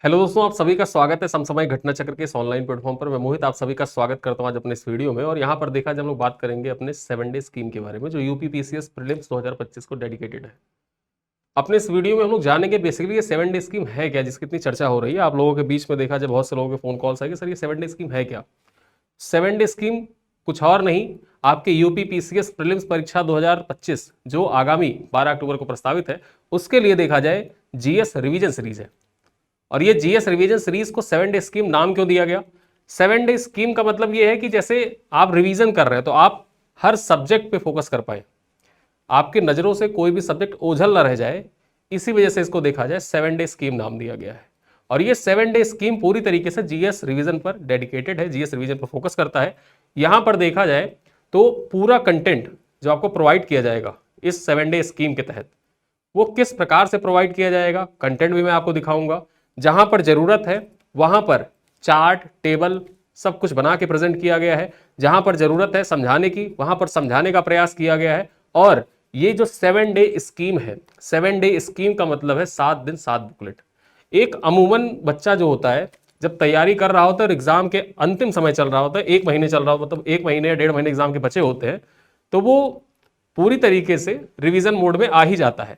Hello दोस्तों, आप सभी का स्वागत है समसामयिक घटना चक्र के इस ऑनलाइन प्लेटफॉर्म पर। मैं मोहित आप सभी का स्वागत करता हूं आज अपने इस वीडियो में। और यहां पर देखा जब हम लोग बात करेंगे अपने 7 डे स्कीम के बारे में जो यूपी पीसीएस प्रीलिम्स 2025 को डेडिकेटेड है। अपने इस वीडियो में हम लोग जानेंगे बेसिकली ये 7 डे स्कीम है क्या, जिसकी इतनी चर्चा हो रही है आप लोगों के बीच में। देखा जब बहुत से लोगों के फोन कॉल्स आए कि सर ये 7 डे स्कीम है क्या। 7 डे स्कीम कुछ और नहीं, आपके यूपी पीसीएस प्रीलिम्स परीक्षा 2025 जो आगामी 12 अक्टूबर को प्रस्तावित है, उसके लिए देखा जाए जीएस रिवीजन सीरीज है। और ये जीएस रिवीजन सीरीज को 7 डे स्कीम नाम क्यों दिया गया? 7 डे स्कीम का मतलब ये है कि जैसे आप रिवीजन कर रहे हैं तो आप हर सब्जेक्ट पे फोकस कर पाए, आपकी नजरों से कोई भी सब्जेक्ट ओझल ना रह जाए, इसी वजह से इसको देखा जाए 7 डे स्कीम नाम दिया गया है। और ये 7 डे स्कीम पूरी तरीके से जीएस रिवीजन पर डेडिकेटेड है, जीएस रिवीजन पर फोकस करता है। यहां पर देखा जाए तो पूरा कंटेंट जो आपको प्रोवाइड किया जाएगा इस 7 डे स्कीम के तहत, वो किस प्रकार से प्रोवाइड किया जाएगा, कंटेंट भी मैं आपको दिखाऊंगा। जहां पर जरूरत है वहां पर चार्ट टेबल सब कुछ बना के प्रेजेंट किया गया है। जहां पर जरूरत है समझाने की, वहां पर समझाने का प्रयास किया गया है। और ये जो 7 डे स्कीम है, 7 डे स्कीम का मतलब है 7 दिन 7 बुकलेट। एक अमूमन बच्चा जो होता है जब तैयारी कर रहा होता है और एग्जाम के अंतिम समय चल रहा होता है, 1 महीने चल रहा होता है, मतलब 1 महीने या 1.5 महीने एग्जाम के बचे होते हैं, तो वो पूरी तरीके से रिवीजन मोड में आ ही जाता है।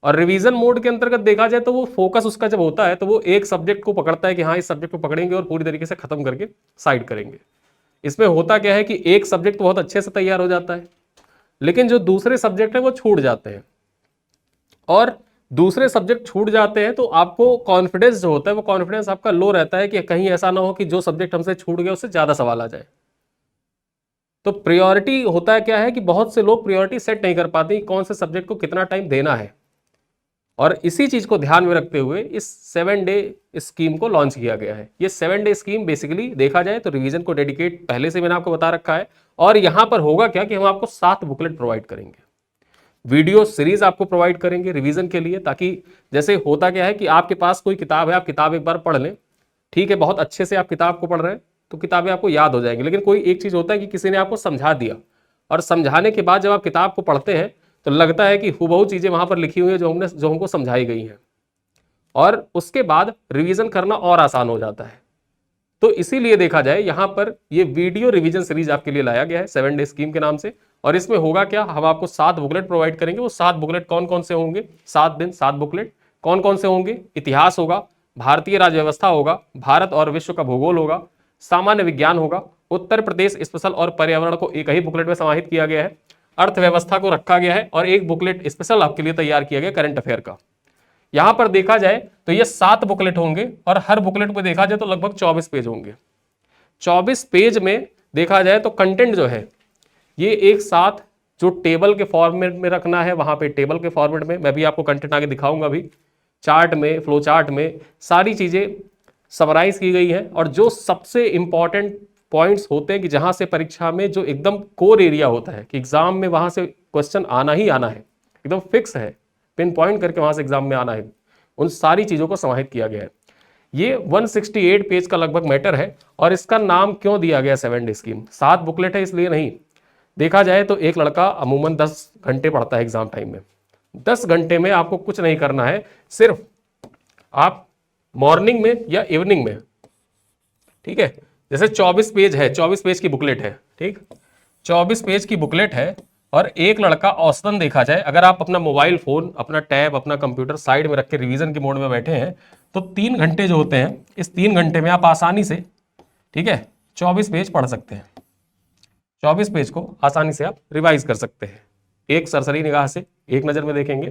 और रिवीजन मोड के अंतर्गत देखा जाए तो वो फोकस उसका जब होता है तो वो एक सब्जेक्ट को पकड़ता है कि हाँ इस सब्जेक्ट को पकड़ेंगे और पूरी तरीके से खत्म करके साइड करेंगे। इसमें होता क्या है कि एक सब्जेक्ट तो बहुत अच्छे से तैयार हो जाता है, लेकिन जो दूसरे सब्जेक्ट है वो छूट जाते हैं। और दूसरे सब्जेक्ट छूट जाते हैं तो आपको कॉन्फिडेंस जो होता है वो कॉन्फिडेंस आपका लो रहता है कि कहीं ऐसा ना हो कि जो सब्जेक्ट हमसे छूट गया उससे ज्यादा सवाल आ जाए। तो प्रायोरिटी होता है क्या है कि बहुत से लोग प्रायोरिटी सेट नहीं कर पाते कौन से सब्जेक्ट को कितना टाइम देना है। और इसी चीज को ध्यान में रखते हुए इस 7 डे स्कीम को लॉन्च किया गया है। ये 7 डे स्कीम बेसिकली देखा जाए तो रिवीजन को डेडिकेट पहले से मैंने आपको बता रखा है। और यहां पर होगा क्या कि हम आपको 7 बुकलेट प्रोवाइड करेंगे, वीडियो सीरीज आपको प्रोवाइड करेंगे रिवीजन के लिए। ताकि जैसे होता क्या है कि आपके पास कोई किताब है, आप किताब एक बार पढ़ लें, ठीक है, बहुत अच्छे से आप किताब को पढ़ रहे हैं तो किताबें आपको याद हो जाएंगी। लेकिन कोई एक चीज होता है कि किसी ने आपको समझा दिया और समझाने के बाद जब आप किताब को पढ़ते हैं तो लगता है कि हुबहू चीजें वहां पर लिखी हुई है जो हमको समझाई गई हैं, और उसके बाद रिवीजन करना और आसान हो जाता है। तो इसीलिए देखा जाए यहां पर ये वीडियो रिवीजन सीरीज आपके लिए लाया गया है 7 डे स्कीम के नाम से। और इसमें होगा क्या, हम आपको 7 बुकलेट प्रोवाइड करेंगे। वो 7 बुकलेट कौन कौन से होंगे? 7 दिन 7 बुकलेट कौन कौन से होंगे? इतिहास होगा, भारतीय राज्य व्यवस्था होगा, भारत और विश्व का भूगोल होगा, सामान्य विज्ञान होगा, उत्तर प्रदेश स्पेशल और पर्यावरण को एक ही बुकलेट में समाहित किया गया है, अर्थव्यवस्था को रखा गया है, और एक बुकलेट स्पेशल आपके लिए तैयार किया गया करंट अफेयर का। यहां पर देखा जाए तो ये 7 बुकलेट होंगे और हर बुकलेट में देखा जाए तो लगभग 24 पेज होंगे। 24 पेज में देखा जाए तो कंटेंट जो है ये एक साथ जो टेबल के फॉर्मेट में रखना है वहां पे टेबल के फॉर्मेट में, मैं भी आपको कंटेंट आगे दिखाऊंगा भी, चार्ट में, फ्लो चार्ट में सारी चीजें समराइज की गई है। और जो सबसे इंपॉर्टेंट पॉइंट्स होते हैं कि जहां से परीक्षा में जो एकदम कोर एरिया होता है कि एग्जाम में वहां से क्वेश्चन आना ही आना है, एकदम फिक्स है, पिन पॉइंट करके वहां से एग्जाम में आना है, उन सारी चीजों को समाहित किया गया है। ये 168 पेज का लगभग मैटर है। और इसका नाम क्यों दिया गया 7 डे स्कीम? 7 बुकलेट है इसलिए नहीं, देखा जाए तो एक लड़का अमूमन 10 घंटे पढ़ता है एग्जाम टाइम में। 10 घंटे में आपको कुछ नहीं करना है, सिर्फ आप मॉर्निंग में या इवनिंग में, ठीक है, जैसे 24 पेज है, 24 पेज की बुकलेट है, ठीक, 24 पेज की बुकलेट है। और एक लड़का औसतन देखा जाए, अगर आप अपना मोबाइल फोन, अपना टैब, अपना कंप्यूटर साइड में रख के रिवीजन के मोड में बैठे हैं तो 3 घंटे जो होते हैं, इस 3 घंटे में आप आसानी से, ठीक है, 24 पेज पढ़ सकते हैं। 24 पेज को आसानी से आप रिवाइज कर सकते हैं एक सरसरी निगाह से, एक नजर में देखेंगे।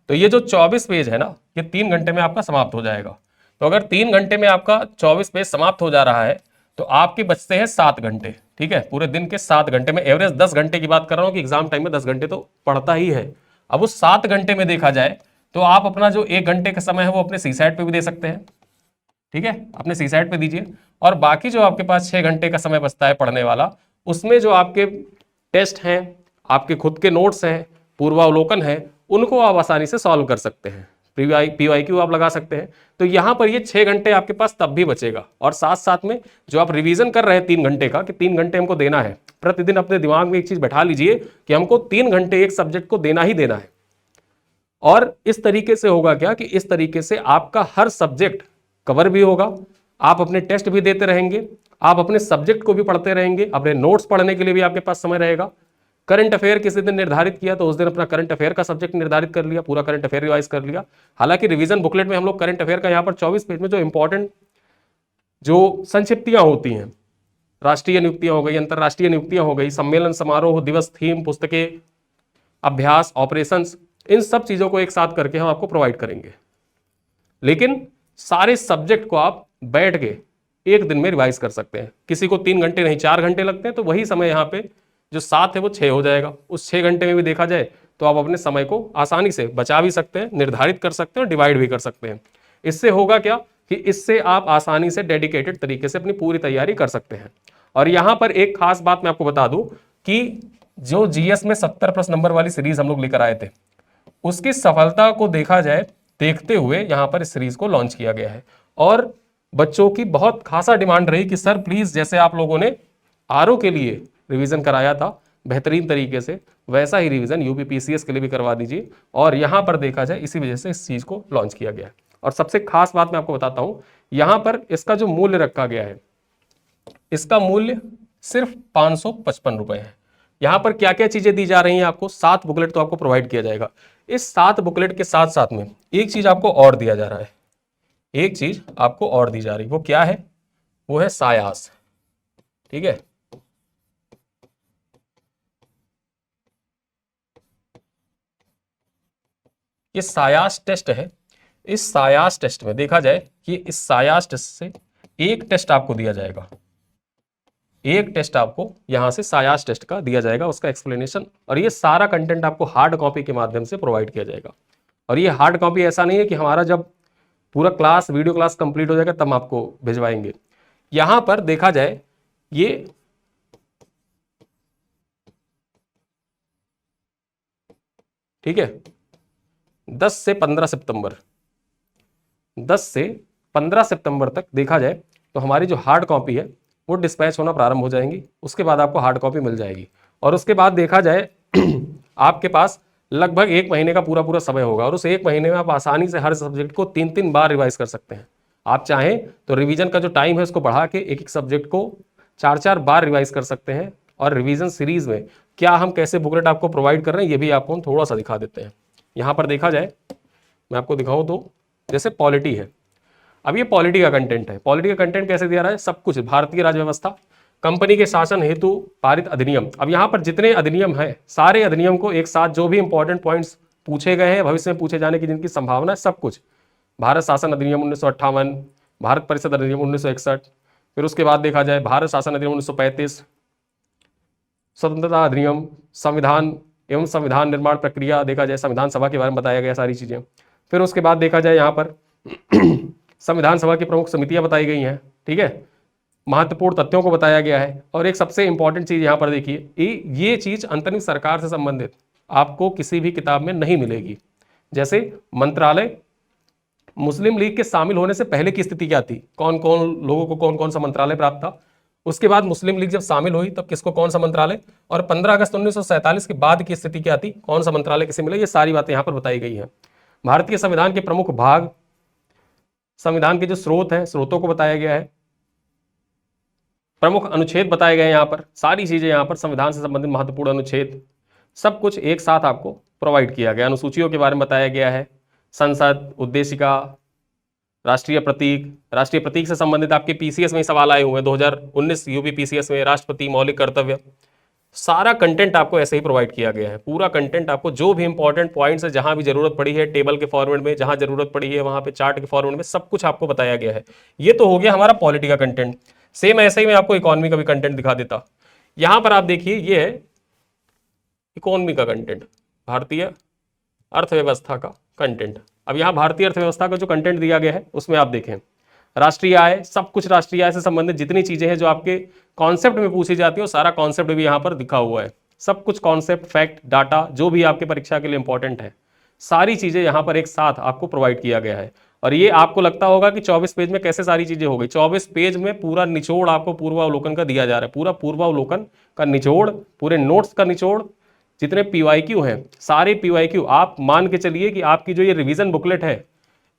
तो ये जो 24 पेज है ना, ये 3 घंटे में आपका समाप्त हो जाएगा। तो अगर 3 घंटे में आपका 24 पेज समाप्त हो जा रहा है तो आपके बचते हैं 7 घंटे, ठीक है, पूरे दिन के 7 घंटे में। एवरेज 10 घंटे की बात कर रहा हूं कि एग्जाम टाइम में 10 घंटे तो पढ़ता ही है। अब उस 7 घंटे में देखा जाए तो आप अपना जो 1 घंटे का समय है वो अपने सी सैट पे भी दे सकते हैं, ठीक है, अपने सी सैट पे दीजिए। और बाकी जो आपके पास 6 घंटे का समय बचता है पढ़ने वाला, उसमें जो आपके टेस्ट हैं, आपके खुद के नोट्स हैं, पूर्वावलोकन है, उनको आप आसानी से सॉल्व कर सकते हैं, पीवाईक्यू आप लगा सकते हैं। तो यहां पर ये 6 घंटे आपके पास तब भी बचेगा। और साथ साथ में जो आप रिवीजन कर रहे हैं 3 घंटे का, कि 3 घंटे हमको देना है प्रतिदिन, अपने दिमाग में एक चीज बैठा लीजिए कि हमको 3 घंटे एक सब्जेक्ट को देना ही देना है। और इस तरीके से होगा क्या कि इस तरीके से आपका हर सब्जेक्ट कवर भी होगा, आप अपने टेस्ट भी देते रहेंगे, आप अपने सब्जेक्ट को भी पढ़ते रहेंगे, अपने नोट्स पढ़ने के लिए भी आपके पास समय रहेगा। करंट अफेयर किसी दिन निर्धारित किया तो उस दिन अपना करंट अफेयर का सब्जेक्ट निर्धारित कर लिया, पूरा करंट अफेयर रिवाइज कर लिया। हालांकि रिवीजन बुकलेट में हम लोग करंट अफेयर का यहाँ पर 24 पेज में जो इंपॉर्टेंट जो संक्षिप्तियां होती हैं, राष्ट्रीय नियुक्तियां हो गई, अंतरराष्ट्रीय नियुक्तियां हो गई, सम्मेलन समारोह दिवस, थीम, पुस्तकें, अभ्यास, ऑपरेशंस, इन सब चीजों को एक साथ करके हम आपको प्रोवाइड करेंगे। लेकिन सारे सब्जेक्ट को आप बैठ के एक दिन में रिवाइज कर सकते हैं। किसी को 3 घंटे नहीं 4 घंटे लगते हैं, तो वही समय यहाँ पे जो 7 है वो 6 हो जाएगा। उस 6 घंटे में भी देखा जाए तो आप अपने समय को आसानी से बचा भी सकते हैं, निर्धारित कर सकते हैं और डिवाइड भी कर सकते हैं। इससे होगा क्या कि इससे आप आसानी से डेडिकेटेड तरीके से अपनी पूरी तैयारी कर सकते हैं। और यहां पर एक खास बात मैं आपको बता दूं कि जो जीएस में 70 प्लस नंबर वाली सीरीज हम लोग लेकर आए थे, उसकी सफलता को देखा जाए देखते हुए यहां पर इस सीरीज को लॉन्च किया गया है। और बच्चों की बहुत खासा डिमांड रही कि सर प्लीज जैसे आप लोगों ने आरओ के लिए रिवीजन कराया था बेहतरीन तरीके से, वैसा ही रिवीजन यूपीपीसीएस के लिए भी करवा दीजिए। और यहां पर देखा जाए इसी वजह से इस चीज को लॉन्च किया गया है। और सबसे खास बात मैं आपको बताता हूं, यहां पर इसका जो मूल्य रखा गया है, इसका मूल्य सिर्फ 555 रुपए है। यहां पर क्या क्या चीजें दी जा रही हैं आपको, 7 बुकलेट तो आपको प्रोवाइड किया जाएगा। इस 7 बुकलेट के साथ साथ में एक चीज आपको और दिया जा रहा है, एक चीज आपको और दी जा रही है, वो क्या है, वो है सायास। ठीक है, ये सायास टेस्ट है। इस सायास टेस्ट में देखा जाए कि इस सायास टेस्ट से एक टेस्ट आपको दिया जाएगा, एक टेस्ट आपको यहां से सायास टेस्ट का दिया जाएगा, उसका एक्सप्लेनेशन। और ये सारा कंटेंट आपको हार्ड कॉपी के माध्यम से प्रोवाइड किया जाएगा। और ये हार्ड कॉपी ऐसा नहीं है कि हमारा जब पूरा क्लास वीडियो क्लास कंप्लीट हो जाएगा तब आपको भिजवाएंगे। यहां पर देखा जाए ये ठीक है 10 से 15 सितंबर 10 से 15 सितंबर तक देखा जाए तो हमारी जो हार्ड कॉपी है वो डिस्पैच होना प्रारंभ हो जाएंगी। उसके बाद आपको हार्ड कॉपी मिल जाएगी और उसके बाद देखा जाए आपके पास लगभग 1 महीने का पूरा पूरा समय होगा और उस 1 महीने में आप आसानी से हर सब्जेक्ट को 3-3 बार रिवाइज कर सकते हैं। आप चाहें तो रिवीजन का जो टाइम है उसको बढ़ा के एक एक सब्जेक्ट को 4-4 बार रिवाइज कर सकते हैं। और रिवीजन सीरीज में क्या हम कैसे बुकलेट आपको प्रोवाइड कर रहे हैं ये भी आपको हम थोड़ा सा दिखा देते हैं। यहाँ पर देखा जाए, मैं आपको दिखाऊं तो जैसे पॉलिटी है, अब ये पॉलिटी का कंटेंट है। पॉलिटी का कंटेंट कैसे दिया रहा है, सब कुछ भारतीय राज्य व्यवस्था, कंपनी के शासन हेतु पारित अधिनियम। अब यहाँ पर जितने अधिनियम हैं सारे अधिनियम को एक साथ, जो भी इंपॉर्टेंट पॉइंट्स पूछे गए हैं, भविष्य में पूछे जाने की जिनकी संभावना है, सब कुछ। भारत शासन अधिनियम 1958, भारत परिषद अधिनियम 1961, फिर उसके बाद देखा जाए भारत शासन अधिनियम 1935, स्वतंत्रता अधिनियम, संविधान एवं संविधान निर्माण प्रक्रिया, देखा जाए संविधान सभा के बारे में बताया गया सारी चीजें। फिर उसके बाद देखा जाए यहाँ पर संविधान सभा की प्रमुख समितियां बताई गई हैं। ठीक है, महत्वपूर्ण तथ्यों को बताया गया है। और एक सबसे इंपॉर्टेंट चीज यहाँ पर देखिए, ये चीज अंतरिम सरकार से संबंधित आपको किसी भी किताब में नहीं मिलेगी। जैसे मंत्रालय, मुस्लिम लीग के शामिल होने से पहले की स्थिति क्या थी, कौन कौन लोगों को कौन कौन सा मंत्रालय प्राप्त था, उसके बाद मुस्लिम लीग जब शामिल हुई तब किसको कौन सा मंत्रालय, और 15 अगस्त 1947 के बाद की स्थिति क्या थी, कौन सा मंत्रालय किसे मिला, ये सारी बातें यहाँ पर बताई गई हैं। भारतीय संविधान के प्रमुख भाग, संविधान के जो स्रोत हैं, स्रोतों को बताया गया है, प्रमुख अनुच्छेद बताए गए हैं। यहाँ पर सारी चीजें, यहाँ पर संविधान से संबंधित महत्वपूर्ण अनुच्छेद, सब कुछ एक साथ आपको प्रोवाइड किया गया। अनुसूचियों के बारे में बताया गया है, संसद, उद्देशिका, राष्ट्रीय प्रतीक से संबंधित आपके पीसीएस में सवाल आए हुए हैं 2019 यूपी पीसीएस में, राष्ट्रपति, मौलिक कर्तव्य, सारा कंटेंट आपको ऐसे ही प्रोवाइड किया गया है। पूरा कंटेंट आपको जो भी इंपॉर्टेंट पॉइंट्स है, जहां भी जरूरत पड़ी है टेबल के फॉर्मेट में, जहां जरूरत पड़ी है वहां पे चार्ट के फॉर्मेट में, सब कुछ आपको बताया गया है। ये तो हो गया हमारा पॉलिटी का कंटेंट। सेम ऐसे ही मैं आपको इकोनॉमी का भी कंटेंट दिखा देता। यहां पर आप देखिए, ये है इकोनॉमी का कंटेंट, भारतीय अर्थव्यवस्था का कंटेंट। अब यहाँ भारतीय अर्थव्यवस्था का जो कंटेंट दिया गया है उसमें आप देखें राष्ट्रीय आय, सब कुछ राष्ट्रीय आय से संबंधित जितनी चीजें हैं जो आपके कॉन्सेप्ट में पूछी जाती है, सारा कॉन्सेप्ट भी यहाँ पर दिखा हुआ है। सब कुछ कॉन्सेप्ट, फैक्ट, डाटा जो भी आपके परीक्षा के लिए इंपॉर्टेंट है, सारी चीजें यहाँ पर एक साथ आपको प्रोवाइड किया गया है। और ये आपको लगता होगा कि 24 पेज में कैसे सारी चीजें हो गई, 24 पेज में पूरा निचोड़ आपको पूर्वावलोकन का दिया जा रहा है। पूरा पूर्वावलोकन का निचोड़, पूरे नोट्स का निचोड़, जितने PYQ हैं सारे PYQ आप मान के चलिए कि आपकी जो ये रिवीजन बुकलेट है,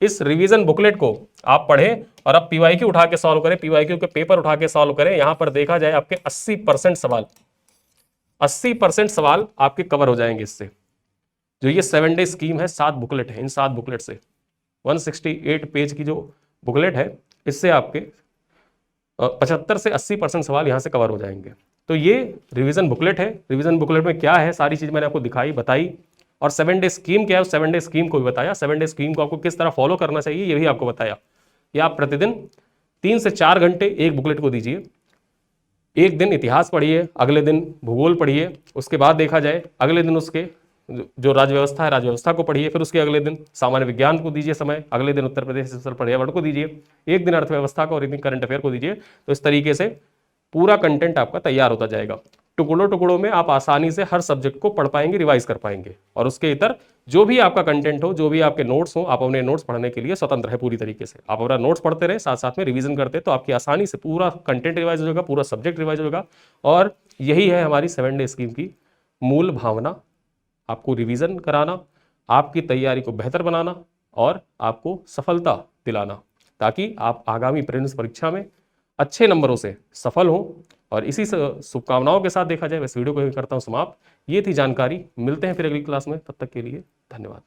इस रिवीजन बुकलेट को आप पढ़ें और अब PYQ उठा के सॉल्व करें, PYQ के पेपर उठा के सॉल्व करें। यहां पर देखा जाए आपके 80% सवाल, 80% सवाल आपके कवर हो जाएंगे इससे। जो ये 7 डे स्कीम है, 7 बुकलेट है, इन 7 बुकलेट से 168 पेज की जो बुकलेट है, इससे आपके 75 से 80% सवाल यहां से कवर हो जाएंगे। तो ये रिवीजन बुकलेट है। रिवीजन बुकलेट में क्या है, सारी चीज मैंने आपको दिखाई बताई, और 7 डे स्कीम क्या है, उस 7 डे स्कीम को भी बताया। 7 डे स्कीम को आपको किस तरह फॉलो करना चाहिए ये भी आपको बताया। कि आप प्रतिदिन 3 से 4 घंटे एक बुकलेट को दीजिए। एक दिन इतिहास पढ़िए, अगले दिन भूगोल पढ़िए, उसके बाद देखा जाए अगले दिन उसके जो राज्य व्यवस्था है, राज्य व्यवस्था को पढ़िए, फिर उसके अगले दिन सामान्य विज्ञान को दीजिए समय, अगले दिन उत्तर प्रदेश सोशल पर्यावरण को दीजिए, एक दिन अर्थव्यवस्था को और एक दिन करंट अफेयर को दीजिए। तो इस तरीके से पूरा कंटेंट आपका तैयार होता जाएगा। टुकड़ों टुकड़ों में आप आसानी से हर सब्जेक्ट को पढ़ पाएंगे, रिवाइज कर पाएंगे, और उसके इतर जो भी आपका कंटेंट हो, जो भी आपके नोट्स हो, आप अपने नोट्स पढ़ने के लिए स्वतंत्र है पूरी तरीके से। आप अपना नोट्स पढ़ते रहे, साथ साथ में रिवीजन करते, तो आपकी आसानी से पूरा कंटेंट रिवाइज हो जाएगा, पूरा सब्जेक्ट रिवाइज होगा। और यही है हमारी 7 डे स्कीम की मूल भावना, आपको रिवीजन कराना, आपकी तैयारी को बेहतर बनाना और आपको सफलता दिलाना, ताकि आप आगामी प्रीलिम्स परीक्षा में अच्छे नंबरों से सफल हों। और इसी शुभकामनाओं के साथ देखा जाए, मैं इस वीडियो को करता हूं समाप्त। ये थी जानकारी, मिलते हैं फिर अगली क्लास में, तब तक के लिए धन्यवाद।